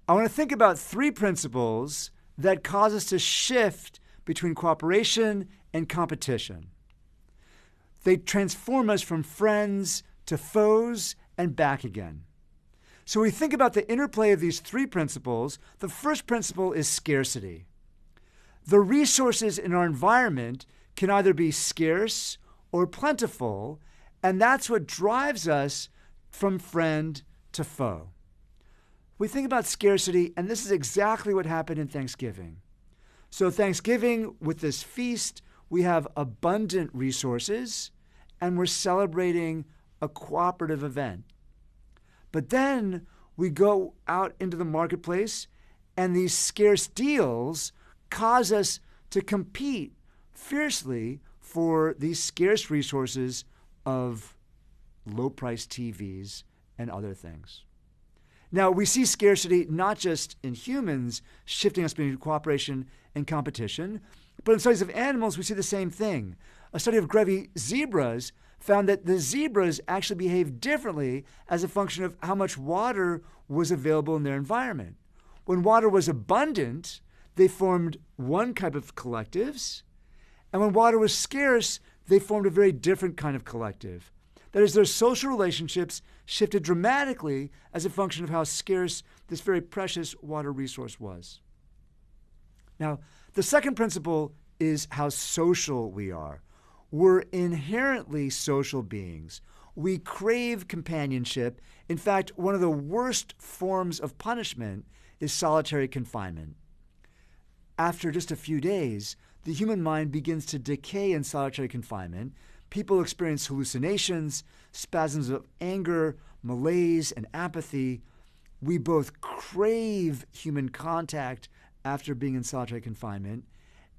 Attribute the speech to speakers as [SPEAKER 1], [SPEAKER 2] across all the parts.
[SPEAKER 1] I want to think about three principles that cause us to shift between cooperation and competition. They transform us from friends to foes and back again. So we think about the interplay of these three principles. The first principle is scarcity. The resources in our environment can either be scarce or plentiful, and that's what drives us from friend to foe. We think about scarcity, and this is exactly what happened in Thanksgiving. So Thanksgiving, with this feast, we have abundant resources, and we're celebrating a cooperative event. But then we go out into the marketplace, and these scarce deals cause us to compete fiercely for these scarce resources of low-priced TVs and other things. Now, we see scarcity not just in humans shifting us between cooperation and competition, but in studies of animals, we see the same thing. A study of Grevy's zebras found that the zebras actually behave differently as a function of how much water was available in their environment. When water was abundant, they formed one type of collectives, and when water was scarce, they formed a very different kind of collective. That is, their social relationships shifted dramatically as a function of how scarce this very precious water resource was. Now, the second principle is how social we are. We're inherently social beings. We crave companionship. In fact, one of the worst forms of punishment is solitary confinement. After just a few days, the human mind begins to decay in solitary confinement. People experience hallucinations, spasms of anger, malaise, and apathy. We both crave human contact after being in solitary confinement,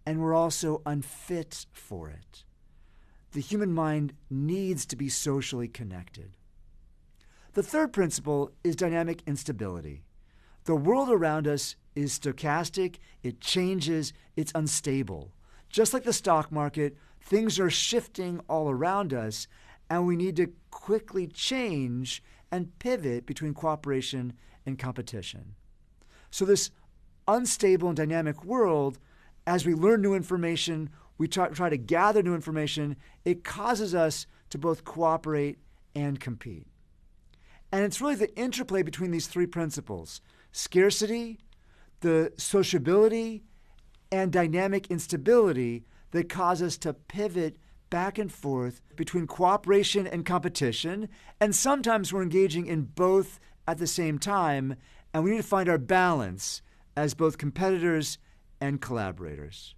[SPEAKER 1] and we're also unfit for it. The human mind needs to be socially connected. The third principle is dynamic instability. The world around us is stochastic, it changes, it's unstable. Just like the stock market, things are shifting all around us, and we need to quickly change and pivot between cooperation and competition. So this unstable and dynamic world, as we learn new information, we try to gather new information, it causes us to both cooperate and compete. And it's really the interplay between these three principles: scarcity, the sociability, and dynamic instability that cause us to pivot back and forth between cooperation and competition. And sometimes we're engaging in both at the same time, and we need to find our balance as both competitors and collaborators.